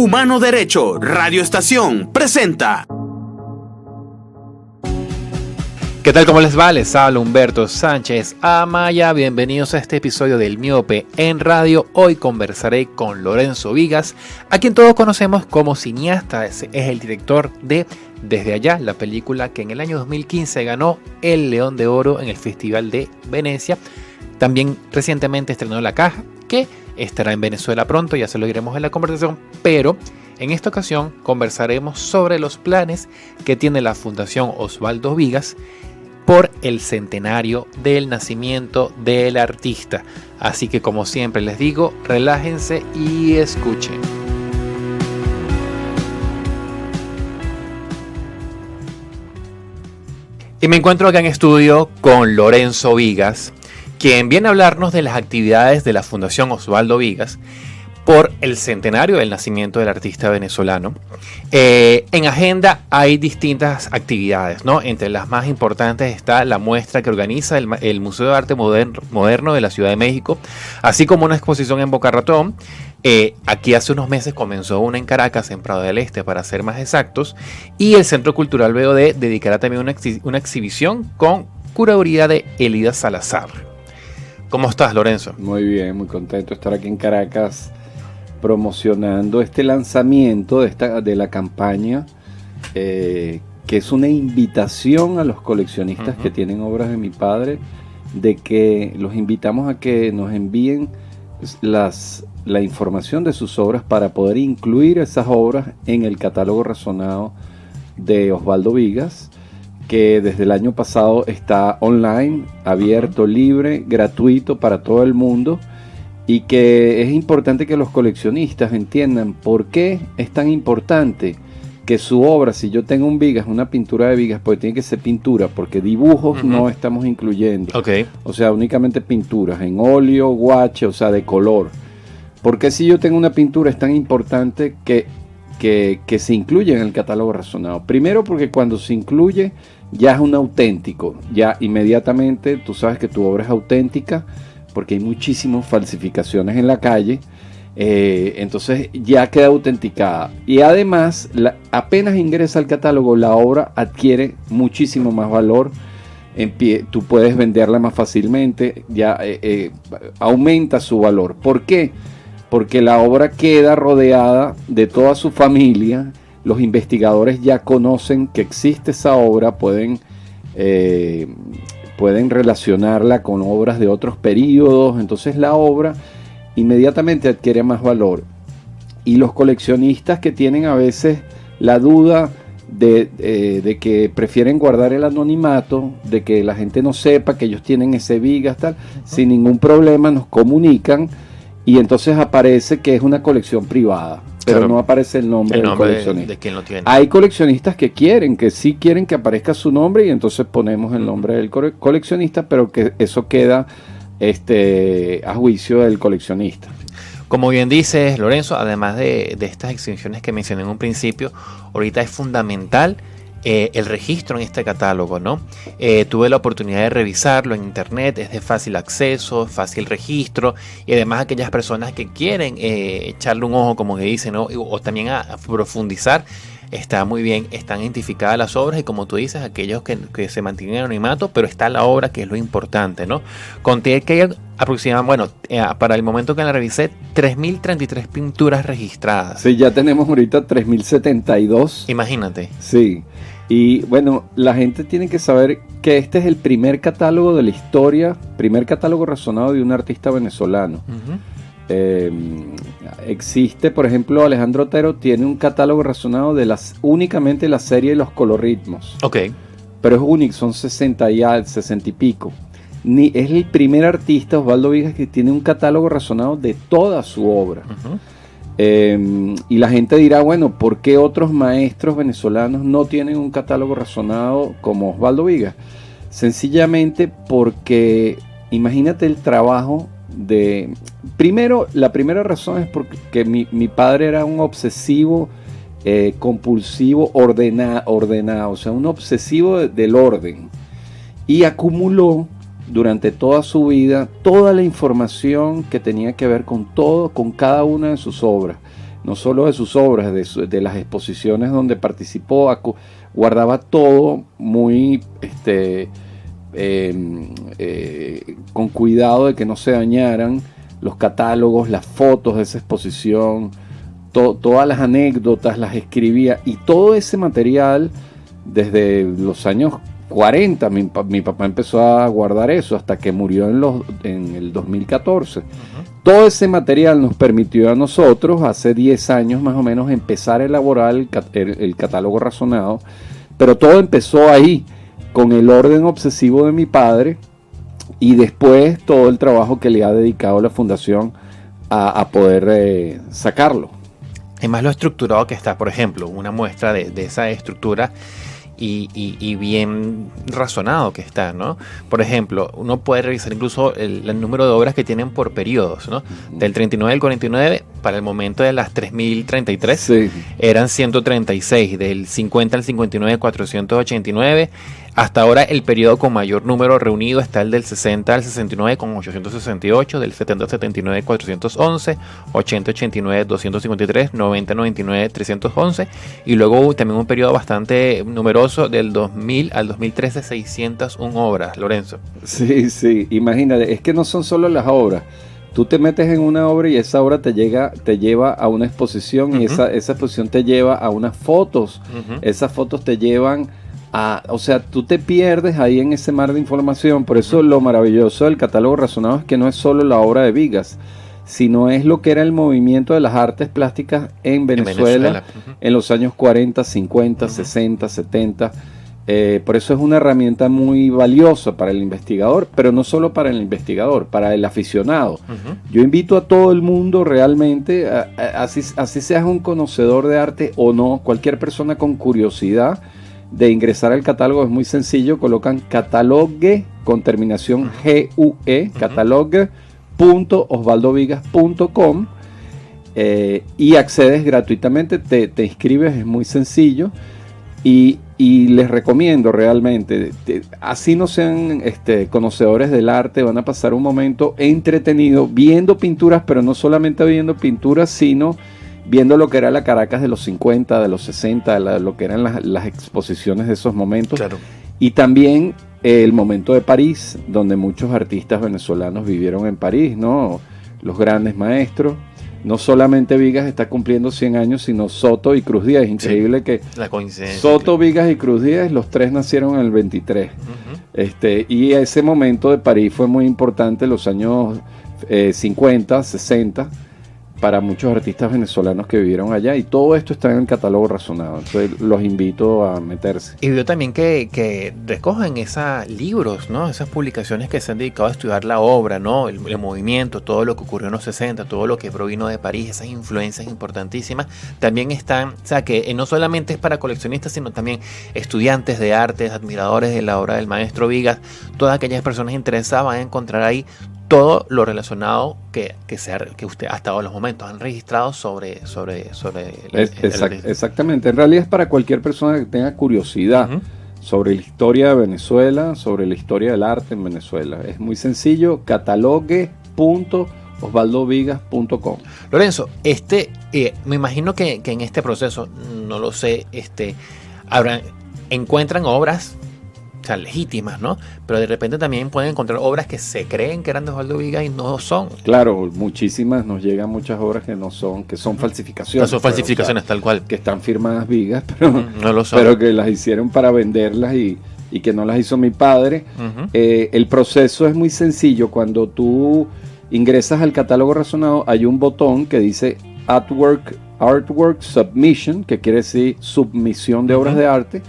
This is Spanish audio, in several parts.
Humano Derecho Radio Estación presenta. ¿Qué tal? ¿Cómo les va? Les habla Humberto Sánchez Amaya. Bienvenidos a este episodio del Miope en Radio. Hoy conversaré con Lorenzo Vigas, a quien todos conocemos como cineasta. Es el director de Desde Allá, la película que en el año 2015 ganó el León de Oro en el Festival de Venecia. También recientemente estrenó La Caja, que estará en Venezuela pronto, ya se lo diremos en la conversación, pero en esta ocasión conversaremos sobre los planes que tiene la Fundación Osvaldo Vigas por el centenario del nacimiento del artista. Así que, como siempre les digo, relájense y escuchen. Y me encuentro acá en estudio con Lorenzo Vigas, quien viene a hablarnos de las actividades de la Fundación Osvaldo Vigas por el centenario del nacimiento del artista venezolano. En agenda hay distintas actividades, ¿no? Entre las más importantes está la muestra que organiza el Museo de Arte Moderno de la Ciudad de México, así como una exposición en Boca Ratón. Aquí hace unos meses comenzó una en Caracas, en Prado del Este, para ser más exactos, y el Centro Cultural BOD dedicará también una exhibición con curaduría de Elida Salazar. ¿Cómo estás, Lorenzo? Muy bien, muy contento de estar aquí en Caracas promocionando este lanzamiento de la campaña, que es una invitación a los coleccionistas que tienen obras de mi padre, de que los invitamos a que nos envíen la información de sus obras para poder incluir esas obras en el catálogo razonado de Osvaldo Vigas, que desde el año pasado está online, abierto, libre, gratuito para todo el mundo, y que es importante que los coleccionistas entiendan por qué es tan importante que su obra, si yo tengo un Vigas, una pintura de Vigas, pues tiene que ser pintura, porque dibujos no estamos incluyendo. Okay. O sea, únicamente pinturas en óleo, guache, o sea, de color. ¿Por qué si yo tengo una pintura es tan importante que se incluye en el catálogo razonado? Primero, porque cuando se incluye ya es un auténtico, ya inmediatamente tú sabes que tu obra es auténtica, porque hay muchísimas falsificaciones en la calle, entonces ya queda autenticada. Y además, apenas ingresa al catálogo, la obra adquiere muchísimo más valor. Tú puedes venderla más fácilmente, ya aumenta su valor. ¿Por qué? Porque la obra queda rodeada de toda su familia. Los investigadores ya conocen que existe esa obra, pueden relacionarla con obras de otros periodos, entonces la obra inmediatamente adquiere más valor. Y los coleccionistas que tienen a veces la duda de que prefieren guardar el anonimato, de que la gente no sepa que ellos tienen ese Vigas, tal, sin ningún problema nos comunican y entonces aparece que es una colección privada. Pero claro, no aparece el nombre del coleccionista. De quien lo tiene. Hay coleccionistas que sí quieren que aparezca su nombre y entonces ponemos el nombre del coleccionista, pero que eso queda a juicio del coleccionista. Como bien dices, Lorenzo, además de estas exhibiciones que mencioné en un principio, ahorita es fundamental el registro en este catálogo, ¿no? Tuve la oportunidad de revisarlo en internet, es de fácil acceso, fácil registro, y además aquellas personas que quieren echarle un ojo, como que dicen, ¿no? O también a profundizar, está muy bien, están identificadas las obras, y como tú dices, aquellos que se mantienen en anonimato, pero está la obra, que es lo importante, ¿no? Conté que hay aproximadamente, para el momento que la revisé, 3.033 pinturas registradas. Sí, ya tenemos ahorita 3.072. Imagínate. Sí. Y bueno, la gente tiene que saber que este es el primer catálogo de la historia, primer catálogo razonado de un artista venezolano. Existe, por ejemplo, Alejandro Otero tiene un catálogo razonado de únicamente la serie de los colorritmos. Ok. Pero es único, son 60 y pico. Es el primer artista, Osvaldo Vigas, que tiene un catálogo razonado de toda su obra. Y la gente dirá, bueno, ¿por qué otros maestros venezolanos no tienen un catálogo razonado como Osvaldo Vigas? Sencillamente porque imagínate el trabajo Primero, la primera razón es porque mi padre era un obsesivo, compulsivo, ordenado, o sea, un obsesivo del orden, y acumuló durante toda su vida toda la información que tenía que ver con todo, con cada una de sus obras. no solo de sus obras, de las exposiciones donde participó, guardaba todo muy con cuidado de que no se dañaran los catálogos, las fotos de esa exposición, todas las anécdotas las escribía, y todo ese material desde los años 40, mi papá empezó a guardar eso hasta que murió en el 2014. Todo ese material nos permitió a nosotros, hace 10 años más o menos, empezar a elaborar el catálogo razonado, pero todo empezó ahí, con el orden obsesivo de mi padre, y después todo el trabajo que le ha dedicado la fundación a poder sacarlo. Además lo estructurado que está, por ejemplo, una muestra de esa estructura y bien razonado que está, ¿no? Por ejemplo, uno puede revisar incluso el número de obras que tienen por periodos, ¿no? Del 39 al 49, para el momento de las 3033, sí, eran 136, del 50 al 59, 489, hasta ahora el periodo con mayor número reunido está el del 60 al 69 con 868, del 70 al 79 411, 80 89 253, 90 99 311, y luego hubo también un periodo bastante numeroso del 2000 al 2013, 601 obras, Lorenzo. Sí, imagínate, es que no son solo las obras. Tú te metes en una obra y esa obra te lleva a una exposición, y esa exposición te lleva a unas fotos. Esas fotos te llevan o sea, tú te pierdes ahí en ese mar de información. Por eso lo maravilloso del catálogo razonado es que no es solo la obra de Vigas, sino es lo que era el movimiento de las artes plásticas en Venezuela en los años 40, 50, 60, 70. Por eso es una herramienta muy valiosa para el investigador, pero no solo para el investigador, para el aficionado. Yo invito a todo el mundo realmente, así seas un conocedor de arte o no, cualquier persona con curiosidad de ingresar al catálogo. Es muy sencillo, colocan catalogue con terminación GUE, catalogue.osvaldovigas.com, y accedes gratuitamente, te inscribes, es muy sencillo, y les recomiendo realmente, así no sean conocedores del arte, van a pasar un momento entretenido viendo pinturas, pero no solamente viendo pinturas, sino viendo lo que era la Caracas de los 50, de los 60, lo que eran las exposiciones de esos momentos. Claro. Y también el momento de París, donde muchos artistas venezolanos vivieron en París, ¿no? Los grandes maestros. No solamente Vigas está cumpliendo 100 años, sino Soto y Cruz Díaz. Es increíble que la coincidencia, Soto, Vigas y Cruz Díaz, los tres nacieron en el 23. Y ese momento de París fue muy importante, los años 50, 60, para muchos artistas venezolanos que vivieron allá, y todo esto está en el catálogo razonado. Entonces los invito a meterse. Y veo también que recogen esos libros, ¿no? Esas publicaciones que se han dedicado a estudiar la obra, ¿no? El movimiento, todo lo que ocurrió en los 60, todo lo que provino de París, esas influencias importantísimas, también están, o sea, que no solamente es para coleccionistas, sino también estudiantes de artes, admiradores de la obra del maestro Vigas, todas aquellas personas interesadas van a encontrar ahí todo lo relacionado que usted hasta ahora los momentos han registrado sobre exactamente. En realidad es para cualquier persona que tenga curiosidad sobre la historia de Venezuela, sobre la historia del arte en Venezuela. Es muy sencillo, catalogue.osvaldovigas.com. Lorenzo, me imagino que en este proceso, no lo sé, encuentran obras, o sea, legítimas, ¿no? Pero de repente también pueden encontrar obras que se creen que eran de Osvaldo Vigas y no son. Claro, muchísimas, nos llegan muchas obras que no son, que son falsificaciones. No son falsificaciones, o sea, tal cual. Que están firmadas Vigas, pero no lo son. Pero que las hicieron para venderlas y que no las hizo mi padre. El proceso es muy sencillo. Cuando tú ingresas al catálogo razonado, hay un botón que dice Artwork Submission, que quiere decir submisión de obras de arte.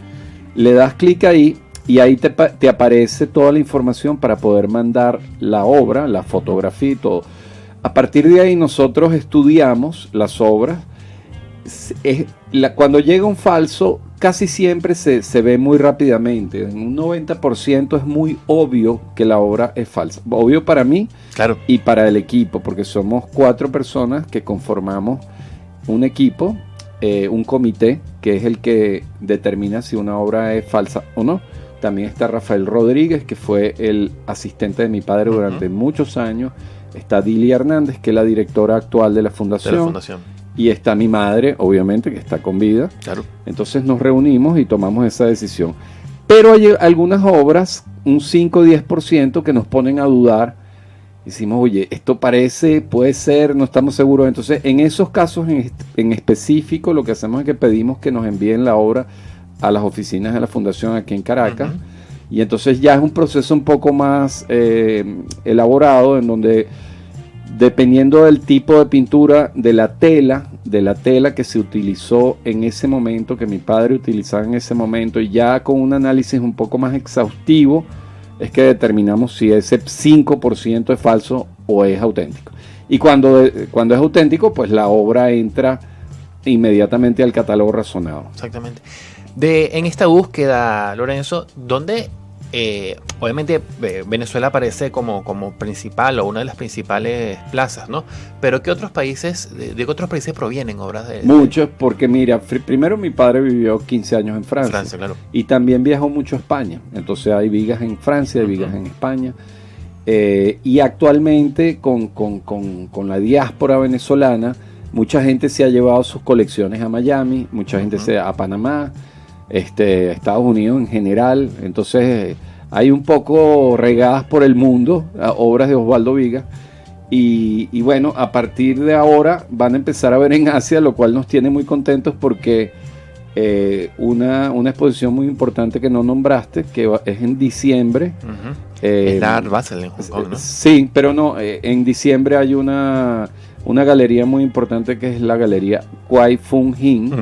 Le das clic ahí, y ahí te aparece toda la información para poder mandar la obra, la fotografía y todo. A partir de ahí nosotros estudiamos las obras. Cuando llega un falso, casi siempre se ve muy rápidamente. En un 90% es muy obvio que la obra es falsa. Obvio para mí, claro, y para el equipo, porque somos 4 personas que conformamos un equipo, un comité, que es el que determina si una obra es falsa o no. También está Rafael Rodríguez, que fue el asistente de mi padre durante muchos años. Está Dilia Hernández, que es la directora actual de la fundación. y está mi madre, obviamente, que está con vida. Claro. Entonces nos reunimos y tomamos esa decisión. Pero hay algunas obras, un 5 o 10%, que nos ponen a dudar. Decimos, oye, esto parece, puede ser, no estamos seguros. Entonces, en esos casos en específico, lo que hacemos es que pedimos que nos envíen la obra a las oficinas de la Fundación aquí en Caracas. Y entonces ya es un proceso un poco más elaborado, en donde, dependiendo del tipo de pintura, de la tela que se utilizó en ese momento, que mi padre utilizaba en ese momento, y ya con un análisis un poco más exhaustivo, es que determinamos si ese 5% es falso o es auténtico. Y cuando es auténtico, pues la obra entra inmediatamente al catálogo razonado. Exactamente. En esta búsqueda, Lorenzo, ¿dónde obviamente Venezuela aparece como principal o una de las principales plazas, ¿no? Pero ¿qué otros países, de qué otros países provienen obras de...? Muchos, porque mira, primero mi padre vivió 15 años en Francia. Claro. Y también viajó mucho a España. Entonces hay vigas en Francia, hay vigas en España. Y actualmente con la diáspora venezolana, mucha gente se ha llevado sus colecciones a Miami, mucha gente a Panamá, Estados Unidos en general. Entonces hay un poco regadas por el mundo obras de Osvaldo Vigas, y bueno, a partir de ahora van a empezar a ver en Asia, lo cual nos tiene muy contentos, porque una exposición muy importante que no nombraste, que es en diciembre. Es la Art Basel en Hong Kong, ¿no? Sí, pero no, en diciembre hay una galería muy importante, que es la galería Kwai Fung Hin,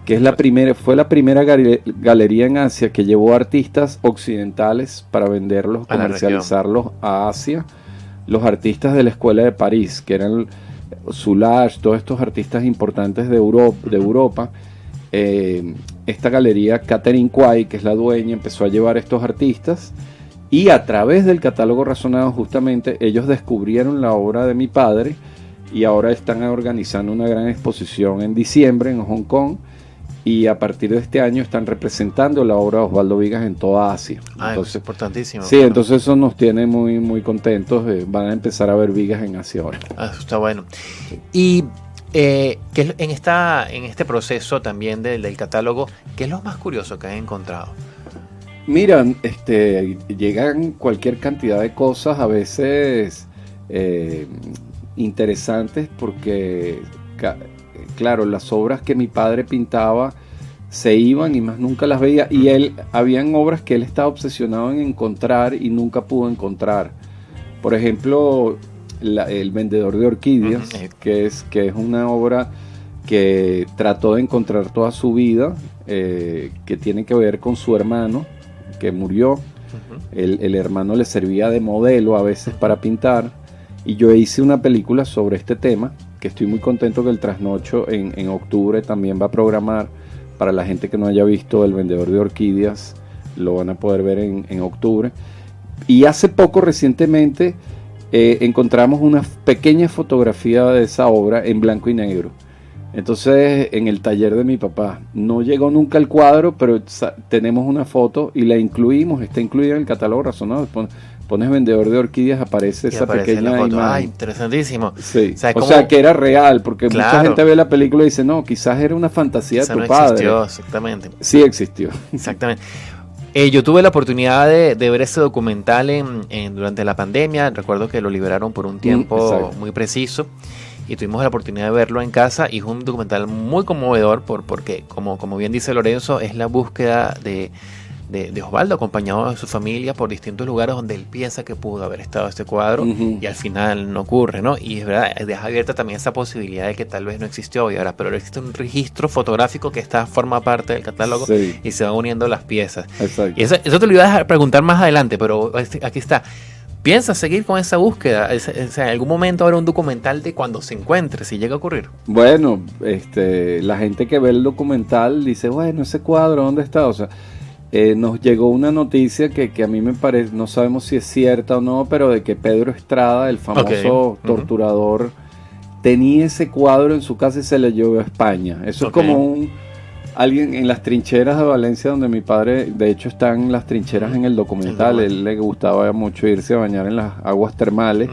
que es fue la primera galería en Asia que llevó artistas occidentales para venderlos, comercializarlos a Asia. Los artistas de la Escuela de París, que eran Soulage, todos estos artistas importantes de Europa. Esta galería, Catherine Kwai, que es la dueña, empezó a llevar estos artistas, y a través del catálogo razonado, justamente, ellos descubrieron la obra de mi padre, y ahora están organizando una gran exposición en diciembre en Hong Kong. Y a partir de este año están representando la obra de Osvaldo Vigas en toda Asia. Entonces, es importantísimo. Sí, entonces eso nos tiene muy, muy contentos. Van a empezar a ver Vigas en Asia ahora. Eso está bueno. Y ¿qué es en este proceso también del catálogo, ¿qué es lo más curioso que has encontrado? Mira, llegan cualquier cantidad de cosas, a veces interesantes, porque... Claro, las obras que mi padre pintaba se iban y más nunca las veía, y habían obras que él estaba obsesionado en encontrar y nunca pudo encontrar. Por ejemplo, El vendedor de orquídeas, que es una obra que trató de encontrar toda su vida, que tiene que ver con su hermano, que murió. El hermano le servía de modelo a veces para pintar, y yo hice una película sobre este tema, que estoy muy contento que el Trasnocho en octubre también va a programar. Para la gente que no haya visto El vendedor de orquídeas, lo van a poder ver en octubre. Y hace poco, recientemente, encontramos una pequeña fotografía de esa obra en blanco y negro. Entonces, en el taller de mi papá, no llegó nunca el cuadro, pero tenemos una foto y la incluimos, está incluida en el catálogo razonado. Pones vendedor de orquídeas, aparece esa pequeña imagen. ¡Ay, interesantísimo! Sí. O sea, que era real, porque mucha gente ve la película y dice, no, quizás era una fantasía de tu padre. Existió, exactamente. Sí existió. Exactamente. Yo tuve la oportunidad de ver ese documental durante la pandemia. Recuerdo que lo liberaron por un tiempo muy preciso, y tuvimos la oportunidad de verlo en casa, y es un documental muy conmovedor porque, como bien dice Lorenzo, es la búsqueda de Osvaldo, acompañado de su familia por distintos lugares donde él piensa que pudo haber estado este cuadro, y al final no ocurre, ¿no? Y es verdad, deja abierta también esa posibilidad de que tal vez no existió hoy ahora, pero existe un registro fotográfico que forma parte del catálogo, y se van uniendo las piezas. Exacto. Y eso te lo iba a dejar preguntar más adelante, pero aquí está. ¿Piensas seguir con esa búsqueda? En algún momento habrá un documental de cuando se encuentre, si llega a ocurrir. Bueno, la gente que ve el documental dice, bueno, ese cuadro, ¿dónde está? O sea, nos llegó una noticia que a mí me parece, no sabemos si es cierta o no, pero de que Pedro Estrada, el famoso torturador, tenía ese cuadro en su casa y se lo llevó a España. Eso es como alguien en las trincheras de Valencia, donde mi padre, de hecho, están las trincheras en el documental. Él le gustaba mucho irse a bañar en las aguas termales.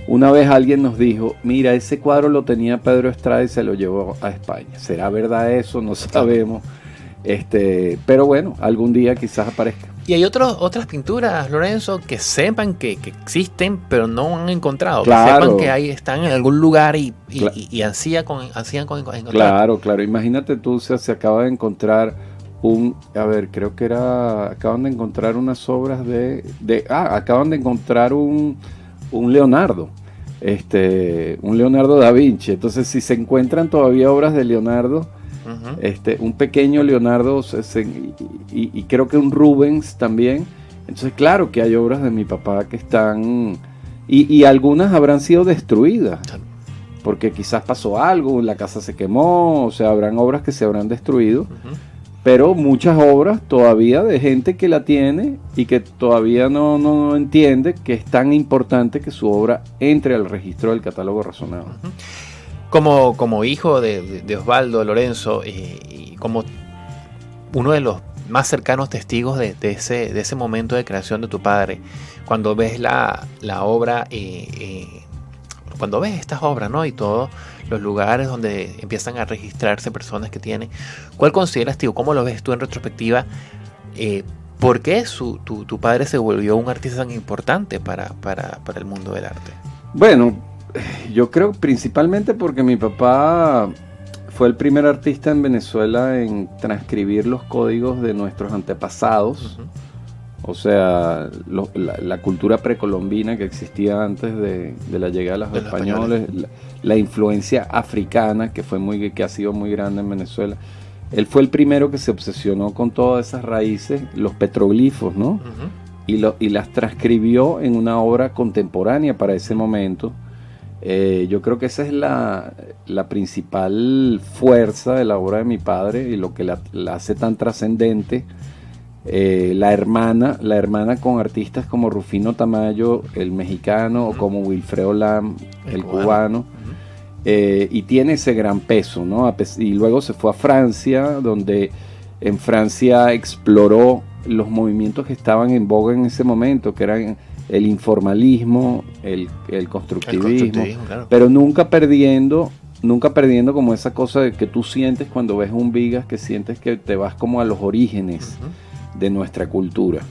Una vez alguien nos dijo, mira, ese cuadro lo tenía Pedro Estrada y se lo llevó a España. ¿Será verdad eso? No sabemos. Pero bueno, algún día quizás aparezca. Y hay otras pinturas, Lorenzo, que sepan que existen, pero no han encontrado. Claro. Que sepan que están en algún lugar y ansían con encontrar. Claro. Imagínate tú, se acaba de encontrar acaban de encontrar unas obras acaban de encontrar un Leonardo. Un Leonardo da Vinci. Entonces, si se encuentran todavía obras de Leonardo, un pequeño Leonardo y creo que un Rubens también. Entonces, claro que hay obras de mi papá que están y algunas habrán sido destruidas porque quizás pasó algo, la casa se quemó, o sea, habrán obras que se habrán destruido, pero muchas obras todavía de gente que la tiene y que todavía no entiende que es tan importante que su obra entre al registro del catálogo razonado. Como hijo de Osvaldo, Lorenzo, y como uno de los más cercanos testigos de ese momento de creación de tu padre, cuando ves la obra, cuando ves estas obras, ¿no? Y todos los lugares donde empiezan a registrarse personas que tienen, ¿cuál consideras, tío? ¿Cómo lo ves tú en retrospectiva? ¿Por qué tu padre se volvió un artista tan importante para el mundo del arte? Bueno, yo creo principalmente porque mi papá fue el primer artista en Venezuela en transcribir los códigos de nuestros antepasados. O sea, la cultura precolombina que existía antes de la llegada de los españoles, la influencia africana que ha sido muy grande en Venezuela. Él fue el primero que se obsesionó con todas esas raíces, los petroglifos, ¿no? Y las transcribió en una obra contemporánea para ese momento. Yo creo que esa es la principal fuerza de la obra de mi padre y lo que la hace tan trascendente. La hermana con artistas como Rufino Tamayo, el mexicano, o como Wilfredo Lam, el cubano. Y tiene ese gran peso, ¿no? Y luego se fue a Francia, donde en Francia exploró los movimientos que estaban en boga en ese momento, que eran el informalismo, el constructivismo, claro. Pero nunca perdiendo como esa cosa de que tú sientes cuando ves un Vigas, que sientes que te vas como a los orígenes de nuestra cultura.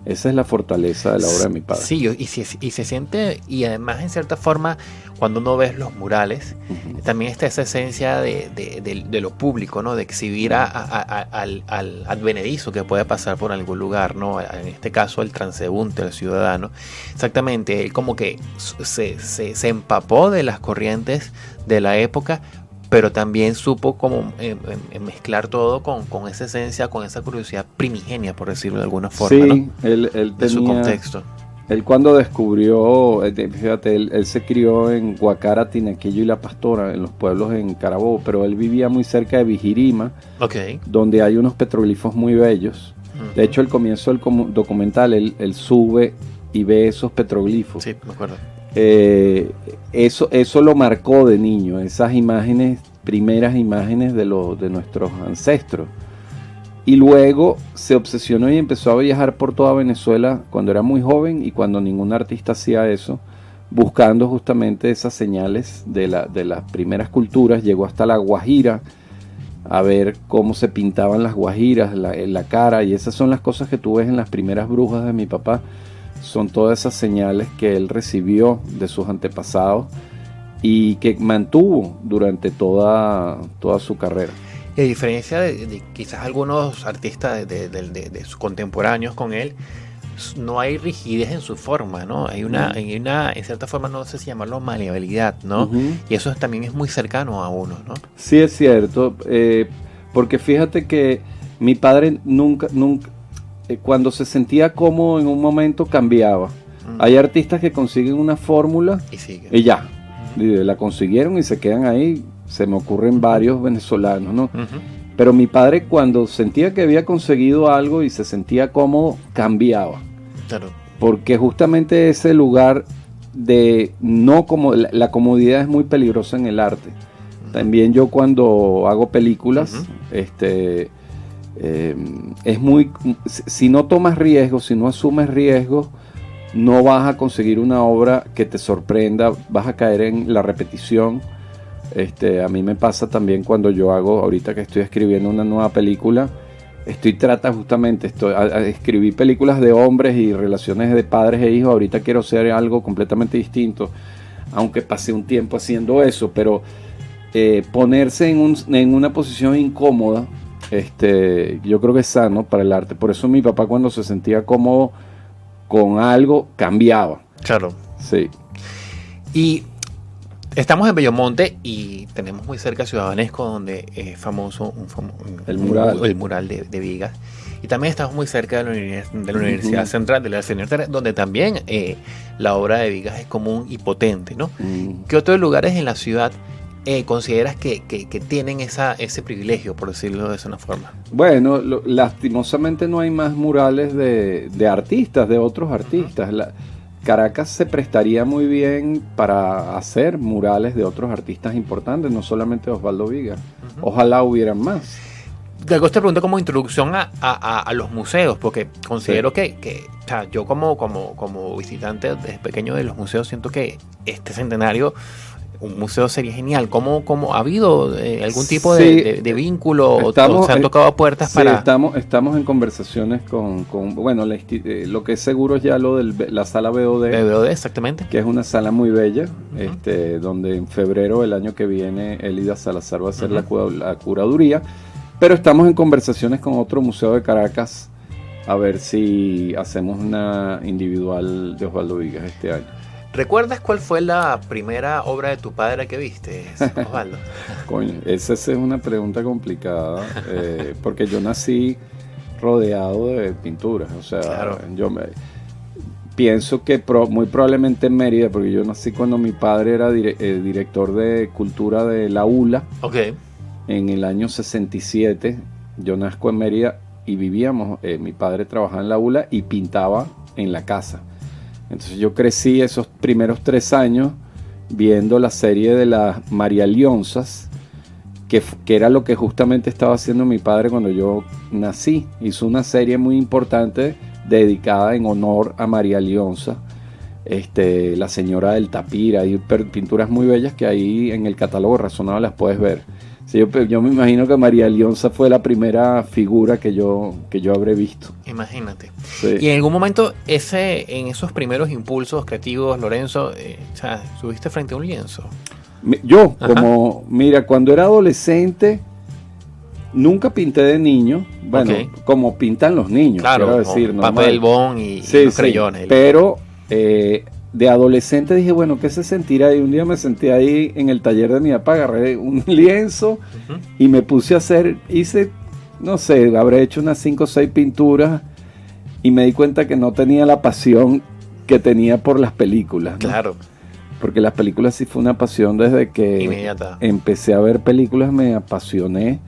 Esa es la fortaleza de la obra de mi padre. Sí, y se siente, y además en cierta forma, cuando uno ve los murales, también está esa esencia de lo público, ¿no? De exhibir al advenedizo que puede pasar por algún lugar, ¿no? En este caso, el transeúnte, el ciudadano. Exactamente, él como que se empapó de las corrientes de la época, pero también supo como mezclar todo con esa esencia, con esa curiosidad primigenia, por decirlo de alguna forma, sí, ¿no? Él tenía su contexto. Él cuando descubrió, fíjate, él se crió en Guacara, Tinaquillo y La Pastora, en los pueblos en Carabobo, pero él vivía muy cerca de Vigirima, donde hay unos petroglifos muy bellos. De hecho, al comienzo del documental, él sube y ve esos petroglifos. Sí, me acuerdo. Eso lo marcó de niño, esas imágenes, primeras imágenes de nuestros ancestros. Y luego se obsesionó y empezó a viajar por toda Venezuela cuando era muy joven y cuando ningún artista hacía eso, buscando justamente esas señales de las primeras culturas. Llegó hasta la Guajira a ver cómo se pintaban las guajiras, la cara, y esas son las cosas que tú ves en las primeras brujas de mi papá. Son todas esas señales que él recibió de sus antepasados y que mantuvo durante toda su carrera. Y a diferencia de quizás algunos artistas de sus contemporáneos con él, no hay rigidez en su forma, ¿no? Hay una en cierta forma, no sé si llamarlo maleabilidad, ¿no? Y eso también es muy cercano a uno, ¿no? Sí, es cierto, porque fíjate que mi padre nunca cuando se sentía cómodo en un momento cambiaba. Hay artistas que consiguen una fórmula y ya, la consiguieron y se quedan ahí. Se me ocurren varios venezolanos, ¿no? Pero mi padre, cuando sentía que había conseguido algo y se sentía cómodo, cambiaba. Claro. Porque justamente ese lugar de no como la comodidad es muy peligrosa en el arte. También yo cuando hago películas, es muy... Si no tomas riesgos, si no asumes riesgos, no vas a conseguir una obra que te sorprenda, vas a caer en la repetición. A mí me pasa también cuando yo hago, ahorita que estoy escribiendo una nueva película, escribí películas de hombres y relaciones de padres e hijos, ahorita quiero hacer algo completamente distinto, aunque pasé un tiempo haciendo eso, pero ponerse en una posición incómoda, yo creo que es sano para el arte. Por eso mi papá, cuando se sentía cómodo con algo, cambiaba. Claro. Sí. Y estamos en Bellomonte y tenemos muy cerca Ciudad Banesco, donde es famoso el mural de Vigas. Y también estamos muy cerca de la Universidad Central, de la CNR, donde también la obra de Vigas es común y potente, ¿no? ¿Qué otros lugares en la ciudad consideras que tienen ese privilegio, por decirlo de esa forma? Bueno, lastimosamente no hay más murales de artistas, de otros artistas. Caracas se prestaría muy bien para hacer murales de otros artistas importantes, no solamente de Osvaldo Vigas. Ojalá hubieran más. Te pregunto como introducción a los museos, porque considero que o sea, yo como visitante desde pequeño de los museos, siento que este centenario, un museo sería genial. ¿Cómo ha habido algún tipo de vínculo o se han tocado puertas para...? Estamos en conversaciones con bueno, lo que es seguro es ya lo de la sala BOD. BOD, exactamente. Que es una sala muy bella, donde en febrero del año que viene Elida Salazar va a hacer la curaduría. Pero estamos en conversaciones con otro museo de Caracas a ver si hacemos una individual de Osvaldo Vigas este año. ¿Recuerdas cuál fue la primera obra de tu padre que viste, Osvaldo? Coño, esa es una pregunta complicada, porque yo nací rodeado de pinturas. O sea, claro. Yo pienso que muy probablemente en Mérida, porque yo nací cuando mi padre era director de cultura de la ULA. Okay. En el año 67, yo nazco en Mérida y vivíamos, mi padre trabajaba en la ULA y pintaba en la casa. Entonces yo crecí esos primeros 3 años viendo la serie de las María Leonzas, que era lo que justamente estaba haciendo mi padre cuando yo nací. Hizo una serie muy importante dedicada en honor a María Leonza, la señora del Tapir. Hay pinturas muy bellas que ahí en el catálogo Razonable las puedes ver. Sí, yo me imagino que María Leonza fue la primera figura que yo habré visto. Imagínate. Sí. Y en algún momento, en esos primeros impulsos creativos, Lorenzo, o sea, ¿subiste frente a un lienzo? Yo, mira, cuando era adolescente, nunca pinté de niño. Bueno, como pintan los niños, claro, quiero decir. Papel bond y los creyones. Pero de adolescente dije, bueno, ¿qué se sentirá? Y un día me senté ahí en el taller de mi papá, agarré un lienzo y me puse a hice, no sé, habré hecho unas 5 o 6 pinturas y me di cuenta que no tenía la pasión que tenía por las películas, ¿no? Claro. Porque las películas sí fue una pasión desde que empecé a ver películas, me apasioné.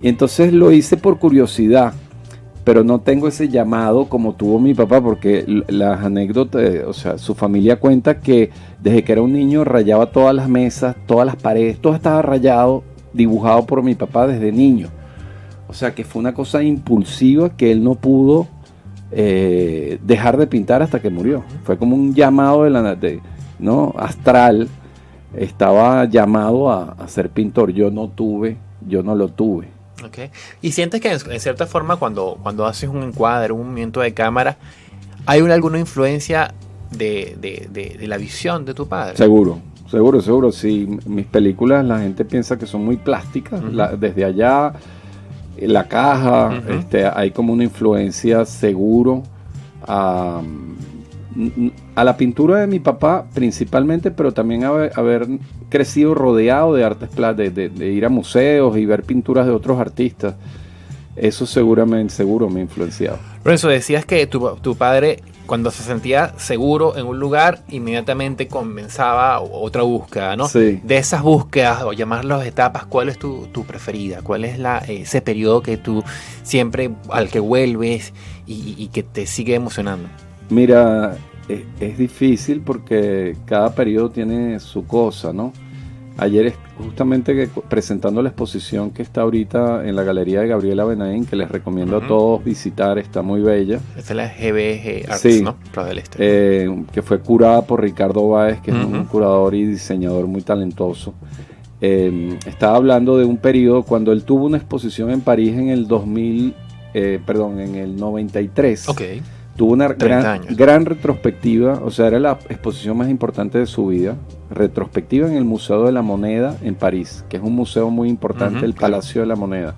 Y entonces lo hice por curiosidad, pero no tengo ese llamado como tuvo mi papá, porque las anécdotas, o sea, su familia cuenta que desde que era un niño rayaba todas las mesas, todas las paredes, todo estaba rayado, dibujado por mi papá desde niño. O sea, que fue una cosa impulsiva que él no pudo dejar de pintar hasta que murió. Fue como un llamado astral. Estaba llamado a ser pintor. Yo no lo tuve. Okay. ¿Y sientes que en cierta forma cuando haces un encuadre, un movimiento de cámara, hay alguna influencia de la visión de tu padre? Seguro. Sí, mis películas la gente piensa que son muy plásticas. Desde allá, la caja, hay como una influencia seguro a la pintura de mi papá principalmente, pero también haber crecido rodeado de artes plásticas, de ir a museos y ver pinturas de otros artistas. Eso seguro me ha influenciado. Lorenzo, decías que tu padre, cuando se sentía seguro en un lugar, inmediatamente comenzaba otra búsqueda, ¿no? Sí. De esas búsquedas, o llamarlas etapas, ¿cuál es tu preferida? ¿Cuál es ese periodo que tú siempre, al que vuelves y que te sigue emocionando? Mira, es difícil porque cada periodo tiene su cosa, ¿no? Ayer justamente presentando la exposición que está ahorita en la Galería de Gabriela Benaín, que les recomiendo a todos visitar, está muy bella. Esta es la GBG Arts, sí, ¿no? Pro del Este. Que fue curada por Ricardo Báez, que es un curador y diseñador muy talentoso. Estaba hablando de un periodo cuando él tuvo una exposición en París en el en el 93. Okay. Tuvo una gran retrospectiva, o sea, era la exposición más importante de su vida, retrospectiva en el Museo de la Moneda en París, que es un museo muy importante, el Palacio de la Moneda.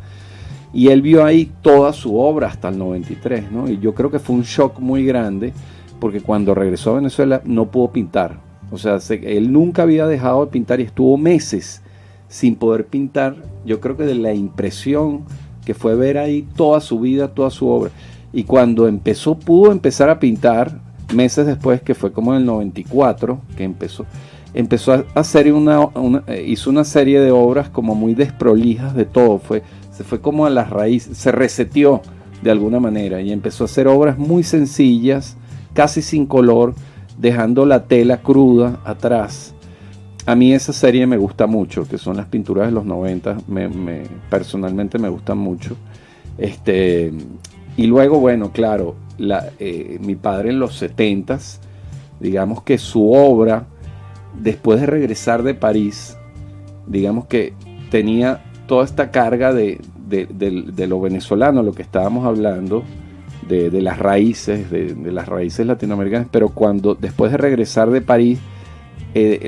Y él vio ahí toda su obra hasta el 93, ¿no? Y yo creo que fue un shock muy grande, porque cuando regresó a Venezuela no pudo pintar. O sea, él nunca había dejado de pintar y estuvo meses sin poder pintar. Yo creo que de la impresión que fue ver ahí toda su vida, toda su obra. Y cuando pudo empezar a pintar, meses después, que fue como en el 94, que empezó a hacer hizo una serie de obras como muy desprolijas de todo, se fue como a las raíces, se reseteó de alguna manera y empezó a hacer obras muy sencillas, casi sin color, dejando la tela cruda atrás. A mí esa serie me gusta mucho, que son las pinturas de los 90, personalmente me gustan mucho. Y luego, bueno, claro, mi padre en los 70s, digamos que su obra, después de regresar de París, digamos que tenía toda esta carga de lo venezolano, lo que estábamos hablando, de las raíces, de las raíces latinoamericanas, pero después de regresar de París,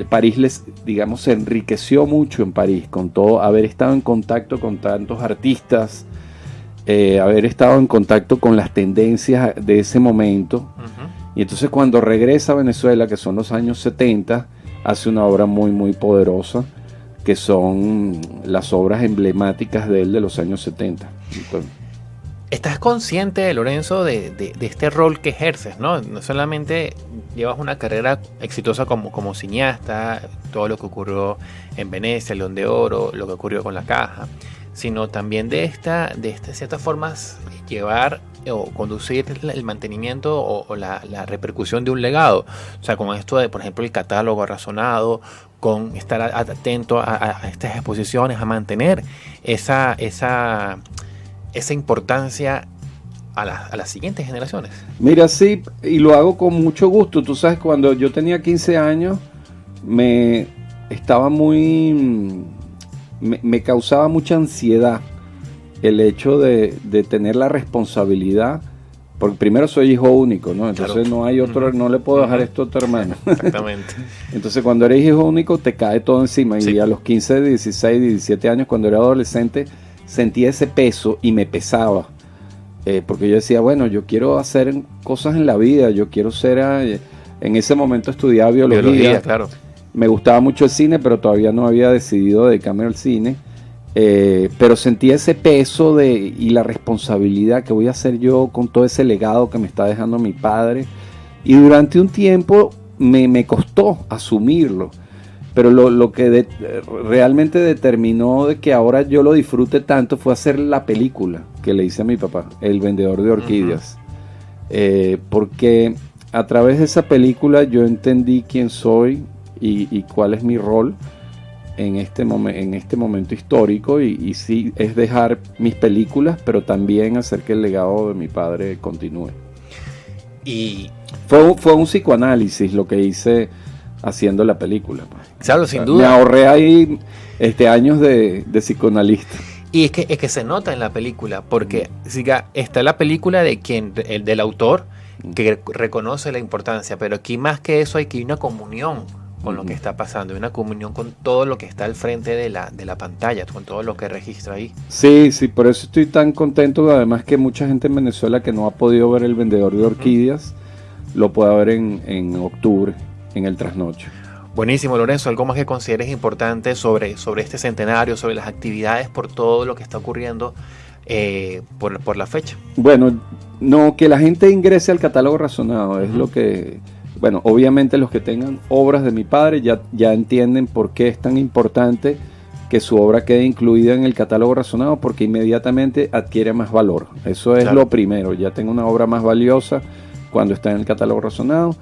París digamos, se enriqueció mucho en París, con todo, haber estado en contacto con tantos artistas, haber estado en contacto con las tendencias de ese momento. Y entonces cuando regresa a Venezuela, que son los años 70, hace una obra muy muy poderosa, que son las obras emblemáticas de él de los años 70. Entonces, ¿estás consciente, Lorenzo, de este rol que ejerces, ¿no? No solamente llevas una carrera exitosa como cineasta, todo lo que ocurrió en Venecia, el León de Oro, lo que ocurrió con La Caja, sino también de ciertas formas llevar o conducir el mantenimiento o la repercusión de un legado. O sea, con esto de, por ejemplo, el catálogo razonado, con estar atento a estas exposiciones, a mantener esa importancia a las siguientes generaciones. Mira, sí, y lo hago con mucho gusto. Tú sabes, cuando yo tenía 15 años, me causaba mucha ansiedad el hecho de tener la responsabilidad, porque primero soy hijo único, ¿no? Entonces claro, no hay otro, no le puedo dejar esto a tu hermano. Exactamente. Entonces cuando eres hijo único te cae todo encima, sí. Y a los 15, 16, 17 años, cuando era adolescente, sentía ese peso y me pesaba, porque yo decía, bueno, yo quiero hacer cosas en la vida, yo quiero ser, en ese momento estudiaba biología, claro. Me gustaba mucho el cine, pero todavía no había decidido dedicarme al cine, pero sentía ese peso y la responsabilidad que voy a hacer yo con todo ese legado que me está dejando mi padre, y durante un tiempo me costó asumirlo. Pero lo que realmente determinó de que ahora yo lo disfrute tanto fue hacer la película que le hice a mi papá, El vendedor de orquídeas. Porque a través de esa película yo entendí quién soy y cuál es mi rol en este momento histórico. Y sí, es dejar mis películas, pero también hacer que el legado de mi padre continúe. Y fue un psicoanálisis lo que hice haciendo la película. Claro, sin duda. Me ahorré ahí años de psicoanalista. Y es que se nota en la película, porque está la película del autor, que reconoce la importancia, pero aquí más que eso hay una comunión con lo que está pasando, una comunión con todo lo que está al frente de la pantalla, con todo lo que registra ahí. Sí, por eso estoy tan contento, además que mucha gente en Venezuela que no ha podido ver El vendedor de orquídeas, lo pueda ver en octubre, en el trasnocho. Buenísimo, Lorenzo. ¿Algo más que consideres importante sobre este centenario, sobre las actividades, por todo lo que está ocurriendo por la fecha? Bueno, no, que la gente ingrese al catálogo razonado, es lo que... Bueno, obviamente los que tengan obras de mi padre ya entienden por qué es tan importante que su obra quede incluida en el catálogo razonado, porque inmediatamente adquiere más valor. Eso es lo primero, ya tengo una obra más valiosa cuando está en el catálogo razonado.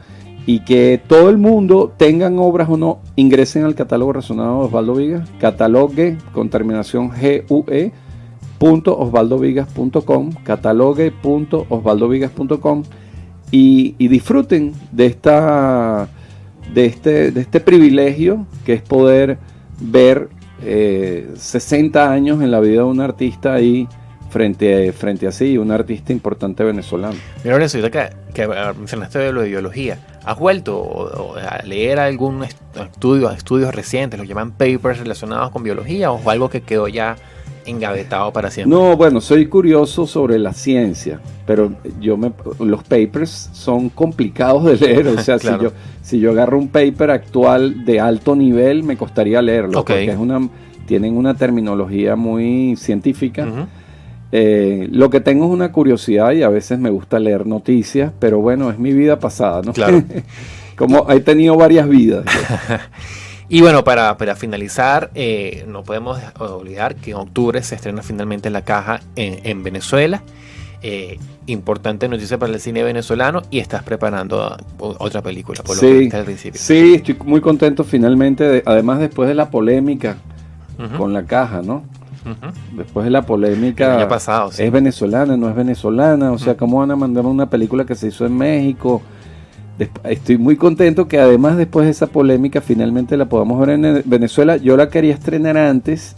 y que todo el mundo, tengan obras o no, ingresen al catálogo razonado de Osvaldo Vigas, catalogue con terminación GUE, .osvaldovigas.com, catalogue.osvaldovigas.com y disfruten de este privilegio que es poder ver 60 años en la vida de un artista ahí frente a sí, un artista importante venezolano. Mira, Lorenzo, ahorita que mencionaste de lo de biología, ¿has vuelto a leer algún estudios recientes, lo llaman papers relacionados con biología, o algo que quedó ya engavetado para siempre? No, bueno, soy curioso sobre la ciencia, pero los papers son complicados de leer, o sea, claro. si yo agarro un paper actual de alto nivel, me costaría leerlo, porque tienen una terminología muy científica. Lo que tengo es una curiosidad y a veces me gusta leer noticias, pero bueno, es mi vida pasada, ¿no? Claro. Como he tenido varias vidas. Y bueno, para finalizar, no podemos olvidar que en octubre se estrena finalmente La Caja en Venezuela. Importante noticia para el cine venezolano, y estás preparando otra película, por lo que dijiste al principio. Sí, estoy muy contento finalmente, además después de la polémica con La Caja, ¿no? Después de la polémica, el año pasado, sí. ¿Es venezolana, no es venezolana? O sea, ¿cómo van a mandar una película que se hizo en México? Estoy muy contento que además después de esa polémica finalmente la podamos ver en Venezuela. Yo la quería estrenar antes,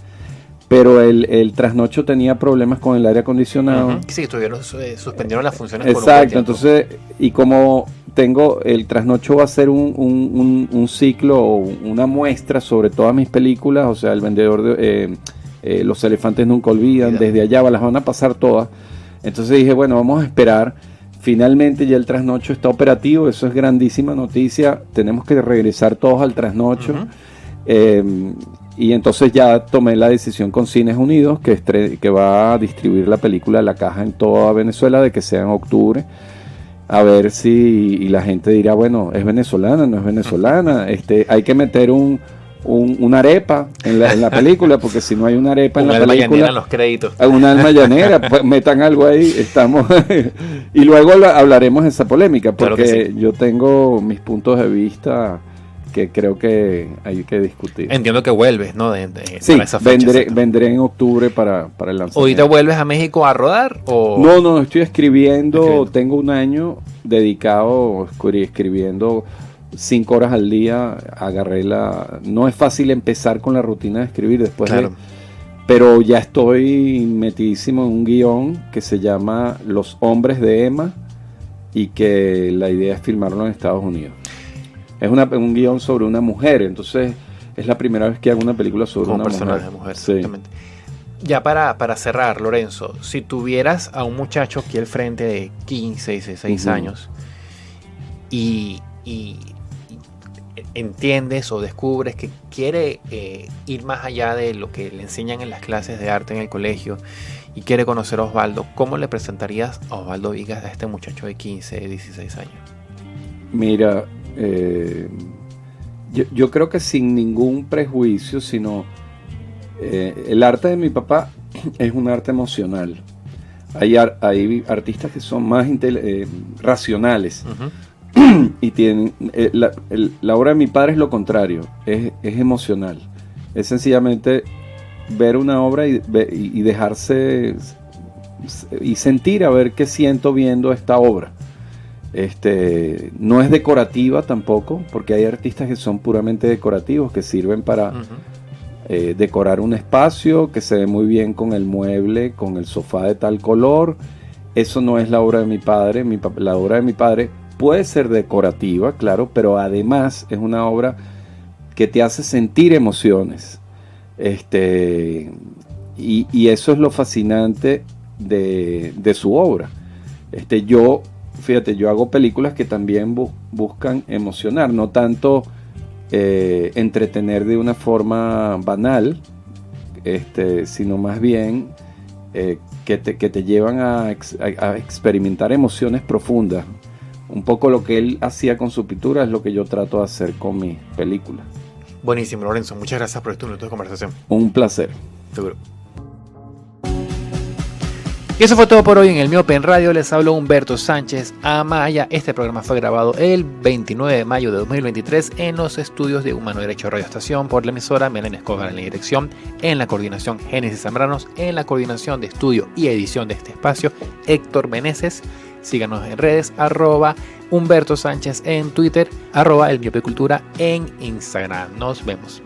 pero el trasnocho tenía problemas con el aire acondicionado. Sí, suspendieron las funciones. Exacto, entonces, y como el trasnocho va a ser un ciclo o una muestra sobre todas mis películas, o sea, El Vendedor de Los Elefantes Nunca Olvidan, Desde Allá, las van a pasar todas. Entonces dije, bueno, vamos a esperar. Finalmente ya el trasnocho está operativo, eso es grandísima noticia, tenemos que regresar todos al trasnocho. Y entonces ya tomé la decisión con Cines Unidos, que va a distribuir la película La Caja en toda Venezuela, de que sea en octubre, a ver si la gente dirá, bueno, ¿es venezolana, no es venezolana? Hay que meter una arepa en la película, porque si no hay una arepa en la película, llanera en los créditos, una alma llanera, pues metan algo ahí, estamos y luego hablaremos de esa polémica, porque claro sí, yo tengo mis puntos de vista que creo que hay que discutir. Entiendo que vuelves, ¿no? Sí, para esa fecha, vendré en octubre para el lanzamiento. ¿Ahorita vuelves a México a rodar? ¿O? No, estoy escribiendo, tengo un año dedicado escribiendo 5 horas al día. No es fácil empezar con la rutina de escribir después pero ya estoy metidísimo en un guión que se llama Los Hombres de Emma, y que la idea es filmarlo en Estados Unidos. Es un guión sobre una mujer, entonces es la primera vez que hago una película sobre una personaje de mujer. Sí. Ya para cerrar, Lorenzo, si tuvieras a un muchacho aquí al frente de 15, 16 años y entiendes o descubres que quiere ir más allá de lo que le enseñan en las clases de arte en el colegio y quiere conocer a Osvaldo, ¿cómo le presentarías a Osvaldo Vigas, a este muchacho de 15, 16 años? Mira, yo creo que sin ningún prejuicio, sino el arte de mi papá es un arte emocional. Hay artistas que son más racionales. Y tienen la obra de mi padre es lo contrario, es emocional, es sencillamente ver una obra y dejarse y sentir a ver qué siento viendo esta obra. No es decorativa tampoco, porque hay artistas que son puramente decorativos, que sirven para decorar un espacio, que se ve muy bien con el mueble, con el sofá de tal color. Eso no es la obra de mi padre. La obra de mi padre puede ser decorativa, claro, pero además es una obra que te hace sentir emociones. Y eso es lo fascinante de su obra. Yo hago películas que también buscan emocionar, no tanto entretener de una forma banal, sino más bien que te llevan a experimentar emociones profundas. Un poco lo que él hacía con su pintura es lo que yo trato de hacer con mis películas. Buenísimo, Lorenzo. Muchas gracias por este minuto de conversación. Un placer. Seguro. Y eso fue todo por hoy en el Miope en Radio. Les habló Humberto Sánchez Amaya. Este programa fue grabado el 29 de mayo de 2023 en los estudios de Humano Derecho Radio Estación por la emisora Belén Escobar en la dirección, en la coordinación Génesis Zambranos, en la coordinación de estudio y edición de este espacio Héctor Meneses. Síganos en redes, @Humberto Sánchez en Twitter, @El Miope Cultura en Instagram. Nos vemos.